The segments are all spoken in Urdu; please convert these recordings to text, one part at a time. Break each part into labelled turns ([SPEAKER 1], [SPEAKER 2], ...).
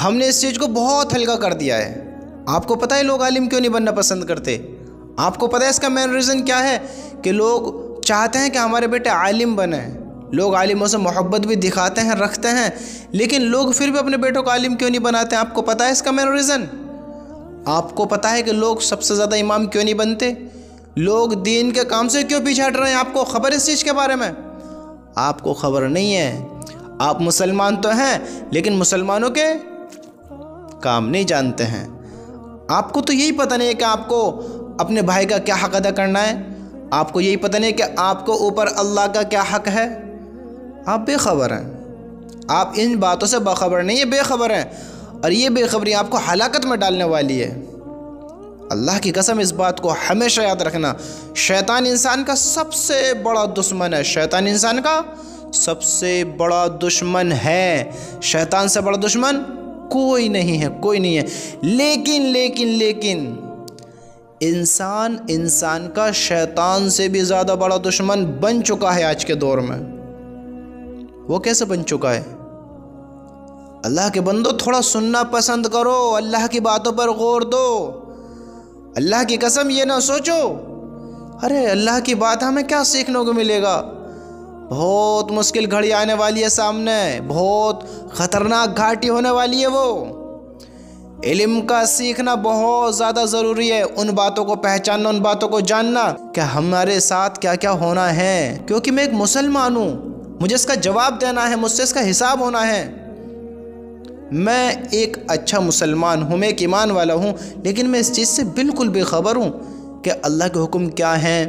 [SPEAKER 1] ہم نے اس چیز کو بہت ہلکا کر دیا ہے۔ آپ کو پتہ ہے لوگ عالم کیوں نہیں بننا پسند کرتے؟ آپ کو پتہ ہے اس کا مین ریزن کیا ہے؟ کہ لوگ چاہتے ہیں کہ ہمارے بیٹے عالم بنیں، لوگ عالموں سے محبت بھی دکھاتے ہیں، رکھتے ہیں، لیکن لوگ پھر بھی اپنے بیٹوں کو عالم کیوں نہیں بناتے؟ آپ کو پتہ ہے اس کا مین ریزن؟ آپ کو پتہ ہے کہ لوگ سب سے زیادہ امام کیوں نہیں بنتے؟ لوگ دین کے کام سے کیوں پیچھے ہٹ رہے ہیں؟ آپ کو خبر اس چیز کے بارے میں؟ آپ کو خبر نہیں ہے۔ آپ مسلمان تو ہیں لیکن مسلمانوں کے کام نہیں جانتے ہیں۔ آپ کو تو یہی پتہ نہیں ہے کہ آپ کو اپنے بھائی کا کیا حق ادا کرنا ہے، آپ کو یہی پتہ نہیں کہ آپ کو اوپر اللہ کا کیا حق ہے۔ آپ بے خبر ہیں، آپ ان باتوں سے باخبر نہیں ہیں، بے خبر ہیں، اور یہ بے خبری آپ کو ہلاکت میں ڈالنے والی ہے۔ اللہ کی قسم اس بات کو ہمیشہ یاد رکھنا، شیطان انسان کا سب سے بڑا دشمن ہے، شیطان انسان کا سب سے بڑا دشمن ہے۔ شیطان سے بڑا دشمن کوئی نہیں ہے، کوئی نہیں ہے۔ لیکن انسان کا شیطان سے بھی زیادہ بڑا دشمن بن چکا ہے آج کے دور میں۔ وہ کیسے بن چکا ہے؟ اللہ کے بندو تھوڑا سننا پسند کرو، اللہ کی باتوں پر غور دو۔ اللہ کی قسم یہ نہ سوچو ارے اللہ کی بات ہمیں کیا سیکھنے کو ملے گا، بہت مشکل گھڑی آنے والی ہے سامنے، بہت خطرناک گھاٹی ہونے والی ہے۔ وہ علم کا سیکھنا بہت زیادہ ضروری ہے، ان باتوں کو پہچاننا، ان باتوں کو جاننا کہ ہمارے ساتھ کیا کیا ہونا ہے، کیونکہ میں ایک مسلمان ہوں، مجھے اس کا جواب دینا ہے، مجھ سے اس کا حساب ہونا ہے۔ میں ایک اچھا مسلمان ہوں، میں ایک ایمان والا ہوں، لیکن میں اس چیز سے بالکل بے خبر ہوں کہ اللہ کے حکم کیا ہیں،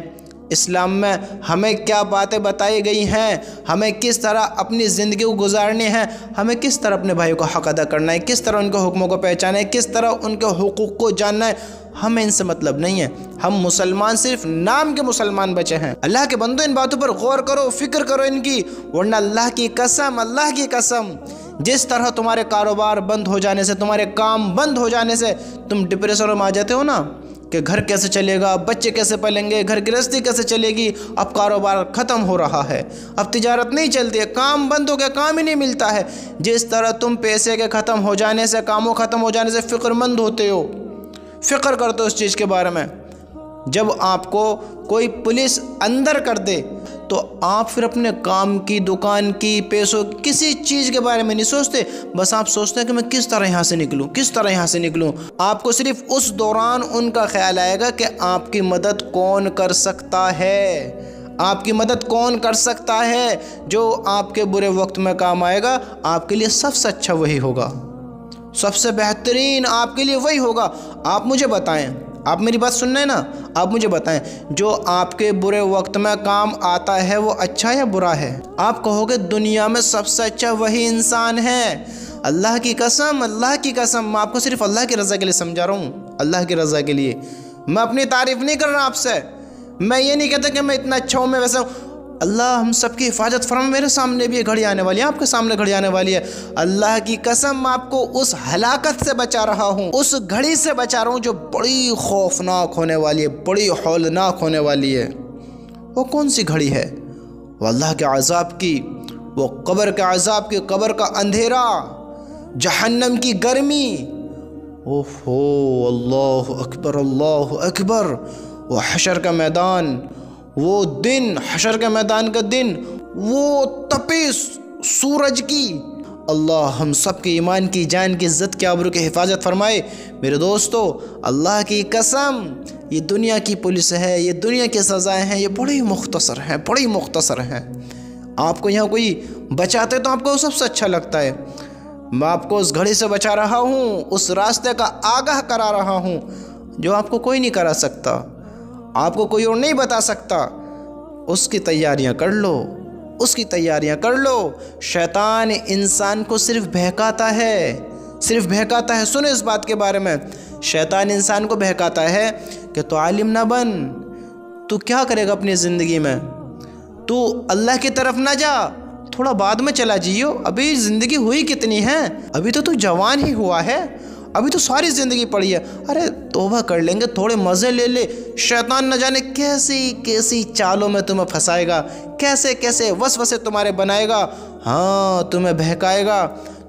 [SPEAKER 1] اسلام میں ہمیں کیا باتیں بتائی گئی ہیں، ہمیں کس طرح اپنی زندگی کو گزارنی ہے، ہمیں کس طرح اپنے بھائیوں کا حق ادا کرنا ہے، کس طرح ان کے حکموں کو پہچانا ہے، کس طرح ان کے حقوق کو جاننا ہے۔ ہمیں ان سے مطلب نہیں ہے، ہم مسلمان صرف نام کے مسلمان بچے ہیں۔ اللہ کے بندو ان باتوں پر غور کرو، فکر کرو ان کی، ورنہ اللہ کی قسم جس طرح تمہارے کاروبار بند ہو جانے سے، تمہارے کام بند ہو جانے سے تم ڈپریشن میں آ جاتے ہو نا، کہ گھر کیسے چلے گا، بچے کیسے پلیں گے، گھر گرہستی کیسے چلے گی، اب کاروبار ختم ہو رہا ہے، اب تجارت نہیں چلتی ہے، کام بند ہو گیا، کام ہی نہیں ملتا ہے۔ جس طرح تم پیسے کے ختم ہو جانے سے، کاموں ختم ہو جانے سے فکر مند ہوتے ہو، فکر کرتے ہو اس چیز کے بارے میں، جب آپ کو کوئی پولیس اندر کر دے تو آپ پھر اپنے کام کی، دکان کی، پیسوں، کسی چیز کے بارے میں نہیں سوچتے، بس آپ سوچتے ہیں کہ میں کس طرح یہاں سے نکلوں۔ آپ کو صرف اس دوران ان کا خیال آئے گا کہ آپ کی مدد کون کر سکتا ہے، آپ کی مدد کون کر سکتا ہے، جو آپ کے برے وقت میں کام آئے گا، آپ کے لیے سب سے اچھا وہی ہوگا، سب سے بہترین آپ کے لیے وہی ہوگا۔ آپ مجھے بتائیں، آپ میری بات سن رہے ہیں نا، آپ مجھے بتائیں جو آپ کے برے وقت میں کام آتا ہے وہ اچھا یا برا ہے؟ آپ کہو گے دنیا میں سب سے اچھا وہی انسان ہے۔ اللہ کی قسم میں آپ کو صرف اللہ کی رضا کے لیے سمجھا رہا ہوں، اللہ کی رضا کے لیے۔ میں اپنی تعریف نہیں کر رہا آپ سے، میں یہ نہیں کہتا کہ میں اتنا اچھا ہوں، میں ویسا ہوں۔ اللہ ہم سب کی حفاظت فرما، میرے سامنے بھی یہ گھڑی آنے والی ہے، آپ کے سامنے گھڑی آنے والی ہے۔ اللہ کی قسم میں آپ کو اس ہلاکت سے بچا رہا ہوں، اس گھڑی سے بچا رہا ہوں جو بڑی خوفناک ہونے والی ہے، بڑی ہولناک ہونے والی ہے۔ وہ کون سی گھڑی ہے؟ وہ اللہ کے عذاب کی، وہ قبر کے عذاب کی، قبر کا اندھیرا، جہنم کی گرمی۔ اوہو، اللہ اکبر، اللہ اکبر۔ وہ حشر کا میدان، وہ دن، حشر کے میدان کا دن، وہ تپش سورج کی۔ اللہ ہم سب کے ایمان کی، جان کی، عزت کی، آبرو کی حفاظت فرمائے۔ میرے دوستو، اللہ کی قسم یہ دنیا کی پولیس ہے، یہ دنیا کی سزائیں ہیں، یہ بڑی مختصر ہیں۔ آپ کو یہاں کوئی بچاتے تو آپ کو سب سے اچھا لگتا ہے۔ میں آپ کو اس گھڑی سے بچا رہا ہوں، اس راستے کا آگاہ کرا رہا ہوں جو آپ کو کوئی نہیں کرا سکتا، آپ کو کوئی اور نہیں بتا سکتا۔ اس کی تیاریاں کر لو، شیطان انسان کو صرف بہکاتا ہے، سنو اس بات کے بارے میں، شیطان انسان کو بہکاتا ہے کہ تو عالم نہ بن، تو کیا کرے گا اپنی زندگی میں، تو اللہ کی طرف نہ جا، تھوڑا بعد میں چلا جیو، ابھی زندگی ہوئی کتنی ہے، ابھی تو جوان ہی ہوا ہے، ابھی تو ساری زندگی پڑی ہے، ارے توبہ کر لیں گے، تھوڑے مزے لے لے۔ شیطان نہ جانے کیسی چالوں میں تمہیں پھنسائے گا، کیسے وسوسے تمہارے بنائے گا، ہاں تمہیں بہکائے گا،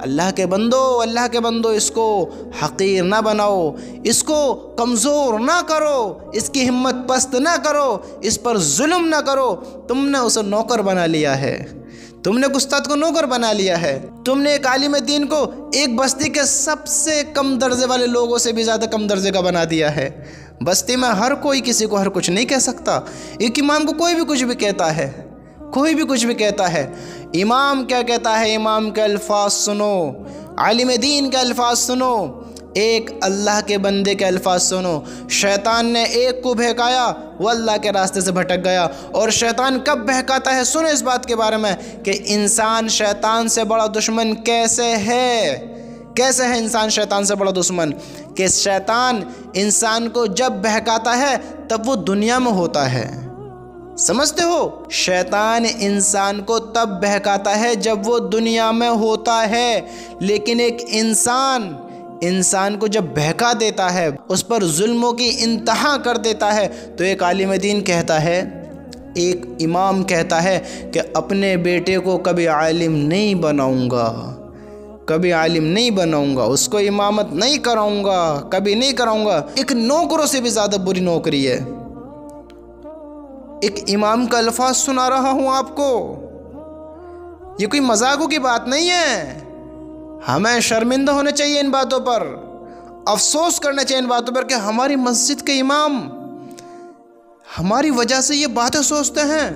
[SPEAKER 1] اللہ کے بندو اس کو حقیر نہ بناؤ، اس کو کمزور نہ کرو، اس کی ہمت پست نہ کرو، اس پر ظلم نہ کرو۔ تم نے اسے نوکر بنا لیا ہے، تم نے استاد کو نوکر بنا لیا ہے، تم نے ایک عالم دین کو ایک بستی کے سب سے کم درجے والے لوگوں سے بھی زیادہ کم درجے کا بنا دیا ہے۔ بستی میں ہر کوئی کسی کو ہر کچھ نہیں کہہ سکتا، ایک امام کو کوئی بھی کچھ بھی کہتا ہے، کوئی بھی کچھ بھی کہتا ہے۔ امام کیا کہتا ہے؟ امام کے الفاظ سنو، عالم دین کے الفاظ سنو، ایک اللہ کے بندے کے الفاظ سنو۔ شیطان نے ایک کو بہکایا، وہ اللہ کے راستے سے بھٹک گیا۔ اور شیطان کب بہکاتا ہے؟ سنو اس بات کے بارے میں کہ انسان شیطان سے بڑا دشمن کیسے ہے، کیسے ہے انسان شیطان سے بڑا دشمن، کہ شیطان انسان کو جب بہکاتا ہے تب وہ دنیا میں ہوتا ہے۔ سمجھتے ہو؟ شیطان انسان کو تب بہکاتا ہے جب وہ دنیا میں ہوتا ہے، لیکن ایک انسان کو جب بہکا دیتا ہے، اس پر ظلموں کی انتہا کر دیتا ہے، تو ایک عالم دین کہتا ہے، ایک امام کہتا ہے کہ اپنے بیٹے کو کبھی عالم نہیں بناؤں گا، کبھی عالم نہیں بناؤں گا، اس کو امامت نہیں کراؤں گا، کبھی نہیں کراؤں گا۔ ایک نوکروں سے بھی زیادہ بری نوکری ہے۔ ایک امام کا الفاظ سنا رہا ہوں آپ کو، یہ کوئی مذاقوں کی بات نہیں ہے۔ ہمیں شرمندہ ہونا چاہیے ان باتوں پر، افسوس کرنا چاہیے ان باتوں پر کہ ہماری مسجد کے امام ہماری وجہ سے یہ باتیں سوچتے ہیں۔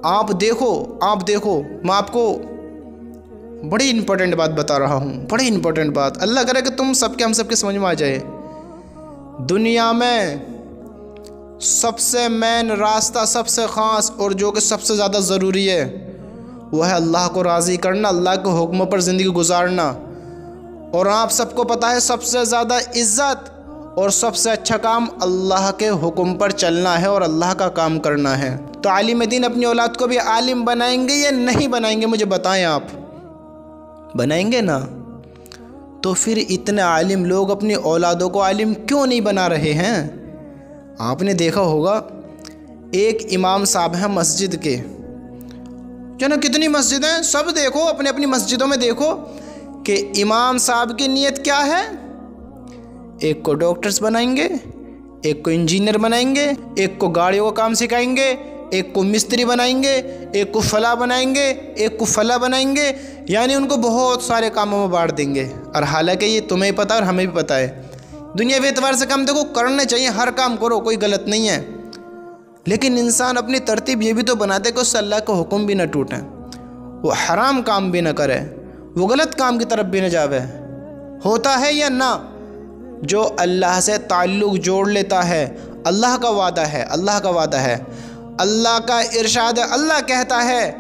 [SPEAKER 1] آپ دیکھو میں آپ کو بڑی امپورٹنٹ بات بتا رہا ہوں، بڑی امپورٹنٹ بات، اللہ کرے کہ ہم سب کے سمجھ میں آ جائے۔ دنیا میں سب سے مین راستہ، سب سے خاص اور جو کہ سب سے زیادہ ضروری ہے، وہ ہے اللہ کو راضی کرنا، اللہ کے حکموں پر زندگی گزارنا۔ اور آپ سب کو پتہ ہے سب سے زیادہ عزت اور سب سے اچھا کام اللہ کے حکم پر چلنا ہے اور اللہ کا کام کرنا ہے۔ تو عالم دین اپنی اولاد کو بھی عالم بنائیں گے یا نہیں بنائیں گے؟ مجھے بتائیں، آپ بنائیں گے نا؟ تو پھر اتنے عالم لوگ اپنی اولادوں کو عالم کیوں نہیں بنا رہے ہیں؟ آپ نے دیکھا ہوگا ایک امام صاحب ہیں مسجد کے، جو نا کتنی مسجد ہیں، سب دیکھو اپنی اپنی مسجدوں میں دیکھو کہ امام صاحب کی نیت کیا ہے۔ ایک کو ڈاکٹرز بنائیں گے، ایک کو انجینئر بنائیں گے، ایک کو گاڑیوں کا کام سکھائیں گے، ایک کو مستری بنائیں گے، ایک کو فلاں بنائیں گے، ایک کو فلاں بنائیں گے، یعنی ان کو بہت سارے کاموں میں بانٹ دیں گے۔ اور حالانکہ یہ تمہیں پتہ اور ہمیں بھی پتہ ہے، دنیا کے اعتبار سے کام دیکھو کرنے چاہیے، ہر کام کرو، کوئی غلط نہیں ہے، لیکن انسان اپنی ترتیب یہ بھی تو بناتے کہ اس سے اللہ کا حکم بھی نہ ٹوٹے، وہ حرام کام بھی نہ کرے، وہ غلط کام کی طرف بھی نہ جاوے۔ ہوتا ہے یا نہ؟ جو اللہ سے تعلق جوڑ لیتا ہے، اللہ کا وعدہ ہے، اللہ کا وعدہ ہے، اللہ کا ارشاد ہے، اللہ کہتا ہے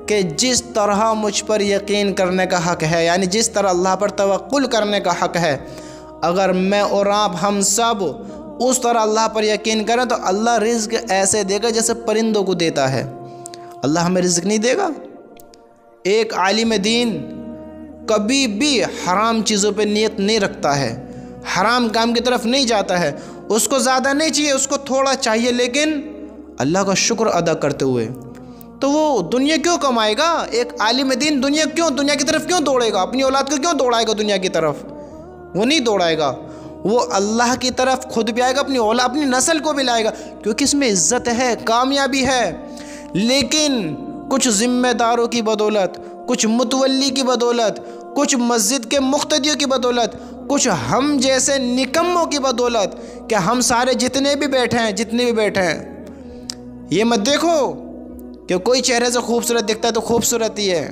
[SPEAKER 1] کہ جس طرح مجھ پر یقین کرنے کا حق ہے، یعنی جس طرح اللہ پر توکل کرنے کا حق ہے، اگر میں اور آپ ہم سب اس طرح اللہ پر یقین کریں تو اللہ رزق ایسے دے گا جیسے پرندوں کو دیتا ہے۔ اللہ ہمیں رزق نہیں دے گا؟ ایک عالم دین کبھی بھی حرام چیزوں پہ نیت نہیں رکھتا ہے، حرام کام کی طرف نہیں جاتا ہے، اس کو زیادہ نہیں چاہیے، اس کو تھوڑا چاہیے، لیکن اللہ کا شکر ادا کرتے ہوئے۔ تو وہ دنیا کیوں کمائے گا؟ ایک عالم دین دنیا کی طرف کیوں دوڑے گا؟ اپنی اولاد کو کیوں دوڑائے گا دنیا کی طرف؟ وہ نہیں دوڑائے گا، وہ اللہ کی طرف خود بھی آئے گا، اپنی نسل کو بھی لائے گا، کیونکہ اس میں عزت ہے، کامیابی ہے۔ لیکن کچھ ذمہ داروں کی بدولت، کچھ متولی کی بدولت، کچھ مسجد کے مقتدیوں کی بدولت، کچھ ہم جیسے نکموں کی بدولت، کہ ہم سارے جتنے بھی بیٹھے ہیں، یہ مت دیکھو کہ کوئی چہرے سے خوبصورت دکھتا ہے تو خوبصورت ہی ہے،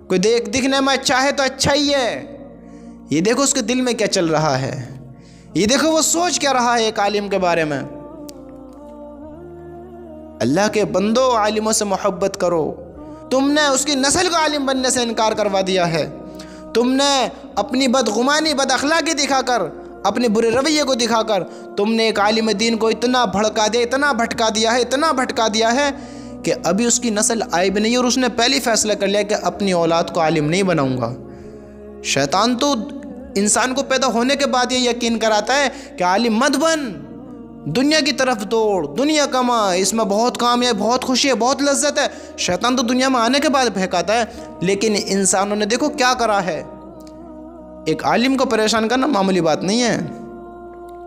[SPEAKER 1] کوئی دکھنے میں اچھا ہے تو اچھا ہی ہے، یہ دیکھو اس کے دل میں کیا چل رہا ہے، یہ دیکھو وہ سوچ کیا رہا ہے ایک عالم کے بارے میں۔ اللہ کے بندو، عالموں سے محبت کرو۔ تم نے اس کی نسل کو عالم بننے سے انکار کروا دیا ہے، تم نے اپنی بدگمانی، بد اخلاقی دکھا کر، اپنے برے رویے کو دکھا کر تم نے ایک عالم دین کو اتنا بھڑکا دیا، اتنا بھٹکا دیا ہے کہ ابھی اس کی نسل آئی بھی نہیں، اور اس نے پہلی فیصلہ کر لیا کہ اپنی اولاد کو عالم نہیں بناؤں گا۔ شیطان تو انسان کو پیدا ہونے کے بعد یہ یقین کراتا ہے کہ عالم مت بن، دنیا کی طرف دوڑ، دنیا کما، اس میں بہت کامیاب، بہت خوشی ہے، بہت لذت ہے۔ شیطان تو دنیا میں آنے کے بعد بہکاتا ہے، لیکن انسانوں نے دیکھو کیا کرا ہے۔ ایک عالم کو پریشان کرنا معمولی بات نہیں ہے۔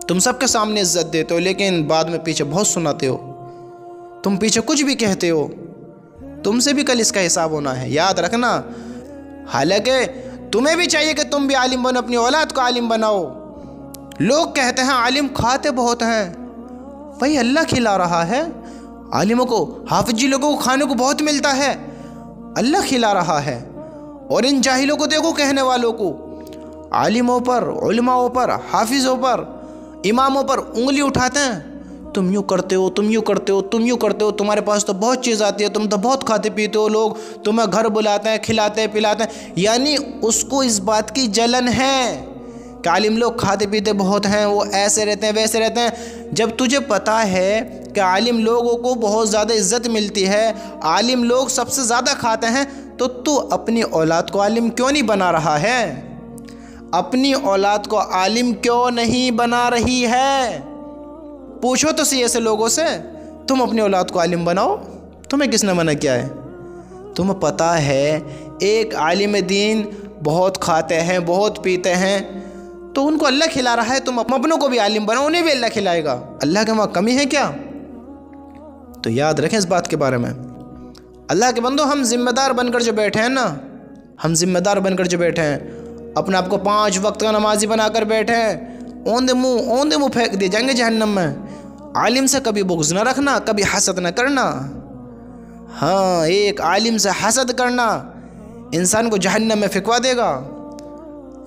[SPEAKER 1] تم سب کے سامنے عزت دیتے ہو، لیکن بعد میں پیچھے بہت سناتے ہو، تم پیچھے کچھ بھی کہتے ہو، تم سے بھی کل اس کا حساب ہونا ہے، یاد رکھنا۔ حالانکہ تمہیں بھی چاہیے کہ تم بھی عالم بنو، اپنی اولاد کو عالم بناؤ۔ لوگ کہتے ہیں عالم کھاتے بہت ہیں، وہی اللہ کھلا رہا ہے۔ عالموں کو، حافظ جی لوگوں کو کھانے کو بہت ملتا ہے، اللہ کھلا رہا ہے۔ اور ان جاہلوں کو دیکھو، کہنے والوں کو، عالموں پر، علماءوں پر، حافظوں پر، اماموں پر انگلی اٹھاتے ہیں۔ تم یوں کرتے ہو، تم یوں کرتے ہو، تم یوں کرتے ہو، تمہارے پاس تو بہت چیز آتی ہے، تم تو بہت کھاتے پیتے ہو، لوگ تمہیں گھر بلاتے ہیں، کھلاتے ہیں، پلاتے ہیں۔ یعنی اس کو اس بات کی جلن ہے کہ عالم لوگ کھاتے پیتے بہت ہیں، وہ ایسے رہتے ہیں، ویسے رہتے ہیں۔ جب تجھے پتا ہے کہ عالم لوگوں کو بہت زیادہ عزت ملتی ہے، عالم لوگ سب سے زیادہ کھاتے ہیں، تو اپنی اولاد کو عالم کیوں نہیں بنا رہا ہے؟ اپنی اولاد کو عالم کیوں نہیں بنا رہی ہے؟ پوچھو تو صحیح ایسے لوگوں سے، تم اپنی اولاد کو عالم بناؤ، تمہیں کس نے منع کیا ہے؟ تمہیں پتہ ہے ایک عالم دین بہت کھاتے ہیں، بہت پیتے ہیں، تو ان کو اللہ کھلا رہا ہے، تم اپنوں کو بھی عالم بناؤ، انہیں بھی اللہ کھلائے گا۔ اللہ کے وہاں کمی ہے کیا؟ تو یاد رکھیں اس بات کے بارے میں۔ اللہ کے بندو، ہم ذمہ دار بن کر جو بیٹھے ہیں نا، ہم ذمہ دار بن کر جو بیٹھے ہیں، اپنے آپ کو 5 وقت کا نمازی بنا کر بیٹھے ہیں، اوندے منہ پھینک دیے جائیں گے جہنم میں۔ عالم سے کبھی بغض نہ رکھنا، کبھی حسد نہ کرنا۔ ہاں، ایک عالم سے حسد کرنا انسان کو جہنم میں پھینکوا دے گا۔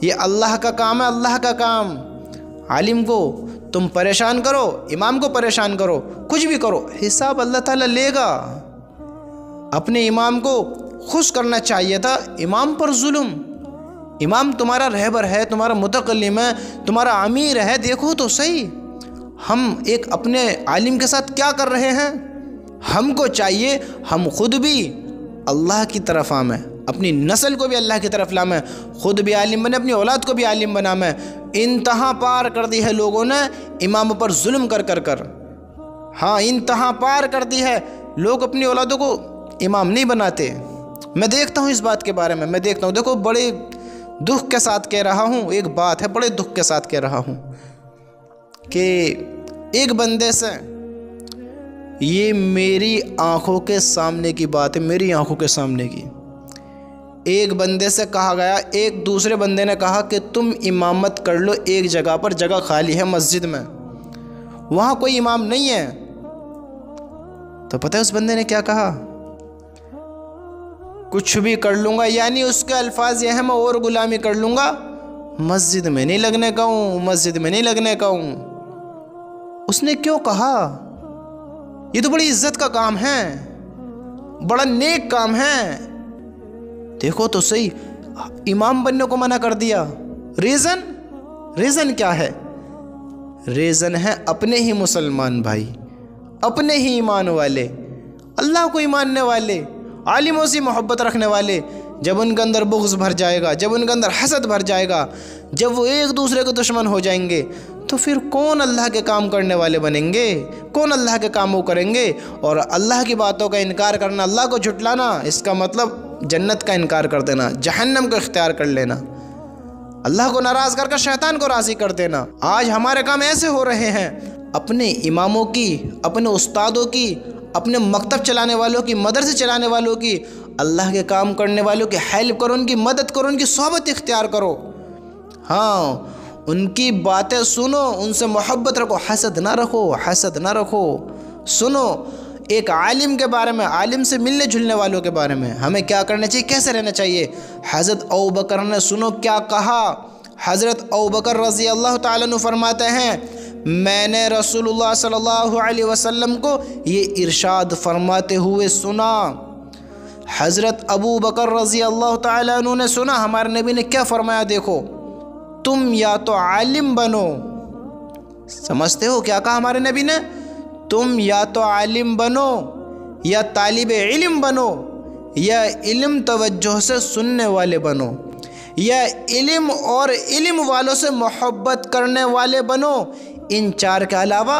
[SPEAKER 1] یہ اللہ کا کام ہے، اللہ کا کام۔ عالم کو تم پریشان کرو، امام کو پریشان کرو، کچھ بھی کرو، حساب اللہ تعالیٰ لے گا۔ اپنے امام کو خوش کرنا چاہیے تھا، امام پر ظلم۔ امام تمہارا رہبر ہے، تمہارا متکلم ہے، تمہارا امیر ہے، دیکھو تو صحیح ہم ایک اپنے عالم کے ساتھ کیا کر رہے ہیں۔ ہم کو چاہیے ہم خود بھی اللہ کی طرف آمیں، اپنی نسل کو بھی اللہ کی طرف لامیں، خود بھی عالم بنے، اپنی اولاد کو بھی عالم بنامیں۔ انتہا پار کر دی ہے لوگوں نے اماموں پر ظلم کر۔ ہاں، انتہا پار کر دی ہے، لوگ اپنی اولادوں کو امام نہیں بناتے۔ میں دیکھتا ہوں اس بات کے بارے میں، میں دیکھتا ہوں، دیکھو بڑے دکھ کے ساتھ کہہ رہا ہوں، ایک بات ہے، بڑے دکھ کے ساتھ کہہ رہا ہوں کہ ایک بندے سے، یہ میری آنکھوں کے سامنے کی بات ہے، میری آنکھوں کے سامنے کی، ایک بندے سے کہا گیا، ایک دوسرے بندے نے کہا کہ تم امامت کر لو ایک جگہ پر، جگہ خالی ہے مسجد میں، وہاں کوئی امام نہیں ہے۔ تو پتہ ہے اس بندے نے کیا کہا؟ کچھ بھی کر لوں گا، یعنی اس کے الفاظ یہ ہیں، میں اور غلامی کر لوں گا، مسجد میں نہیں لگنے کا ہوں، مسجد میں نہیں لگنے کا ہوں۔ اس نے کیوں کہا؟ یہ تو بڑی عزت کا کام ہے، بڑا نیک کام ہے۔ دیکھو تو صحیح، امام بننے کو منع کر دیا۔ ریزن کیا ہے؟ ریزن ہے اپنے ہی مسلمان بھائی، اپنے ہی ایمان والے، اللہ کو ماننے والے، عالموں سے محبت رکھنے والے، جب ان کے اندر بغض بھر جائے گا، جب ان کے اندر حسد بھر جائے گا، جب وہ ایک دوسرے کے دشمن ہو جائیں گے، تو پھر کون اللہ کے کام کرنے والے بنیں گے؟ کون اللہ کے کاموں کریں گے؟ اور اللہ کی باتوں کا انکار کرنا، اللہ کو جھٹلانا، اس کا مطلب جنت کا انکار کر دینا، جہنم کو اختیار کر لینا، اللہ کو ناراض کر شیطان کو راضی کر دینا۔ آج ہمارے کام ایسے ہو رہے ہیں، اپنے اماموں کی، اپنے استادوں کی، اپنے مکتب چلانے والوں کی، مدرسے چلانے والوں کی، اللہ کے کام کرنے والوں کی ہیلپ کرو، ان کی مدد کرو، ان کی صحبت اختیار کرو۔ ہاں، ان کی باتیں سنو، ان سے محبت رکھو، حسد نہ رکھو۔ سنو ایک عالم کے بارے میں، عالم سے ملنے جلنے والوں کے بارے میں ہمیں کیا کرنا چاہیے، کیسے رہنا چاہیے۔ حضرت ابوبکر نے سنو کیا کہا۔ حضرت ابوبکر رضی اللہ تعالیٰ عنہ فرماتے ہیں، میں نے رسول اللہ صلی اللہ علیہ وسلم کو یہ ارشاد فرماتے ہوئے سنا۔ حضرت ابوبکر رضی اللہ تعالیٰ عنہ نے سنا ہمارے نبی نے کیا فرمایا، دیکھو، تم یا تو عالم بنو، سمجھتے ہو کیا کہا ہمارے نبی نے؟ تم یا تو عالم بنو، یا طالب علم بنو، یا علم توجہ سے سننے والے بنو، یا علم اور علم والوں سے محبت کرنے والے بنو۔ ان 4 کے علاوہ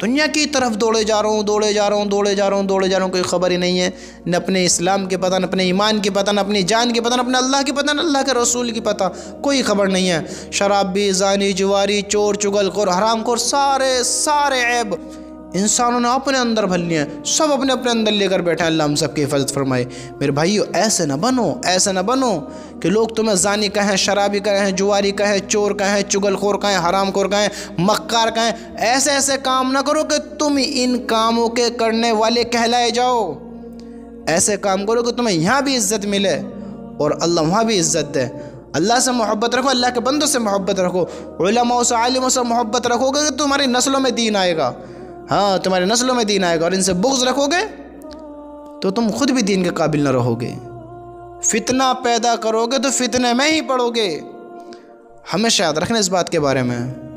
[SPEAKER 1] دنیا کی طرف دوڑے جا رہا ہوں، کوئی خبر ہی نہیں ہے، نہ اپنے اسلام کی پتہ، نہ اپنے ایمان کی پتہ، نہ اپنی جان کی پتہ، نہ اپنے اللہ کی پتہ، نہ اللہ کے رسول کی پتہ، کوئی خبر نہیں ہے۔ شرابی، زانی، جواری، چور، چغل خور، حرام خور، سارے عیب انسانوں نے اپنے اندر بھر لیے ہیں، سب اپنے اندر لے کر بیٹھے ہیں۔ اللہ ہم سب کی حفاظت فرمائے۔ میرے بھائیو، ایسے نہ بنو کہ لوگ تمہیں زانی کہیں، شرابی کہیں، جواری کہیں، چور کہیں، چغل خور کہیں، حرام خور کہیں، مکار کہیں۔ ایسے کام نہ کرو کہ تم ان کاموں کے کرنے والے کہلائے جاؤ۔ ایسے کام کرو کہ تمہیں یہاں بھی عزت ملے اور اللہ وہاں بھی عزت دے۔ اللہ سے محبت رکھو، اللہ کے بندوں سے محبت رکھو، علماء سے، عالموں سے محبت رکھو گے کہ تمہاری نسلوں میں دین آئے گا۔ ہاں، تمہاری نسلوں میں دین آئے گا، اور ان سے بغض رکھو گے تو تم خود بھی دین کے قابل نہ رہو گے۔ فتنہ پیدا کرو گے تو فتنے میں ہی پڑو گے۔ ہمیشہ یاد رکھنا اس بات کے بارے میں۔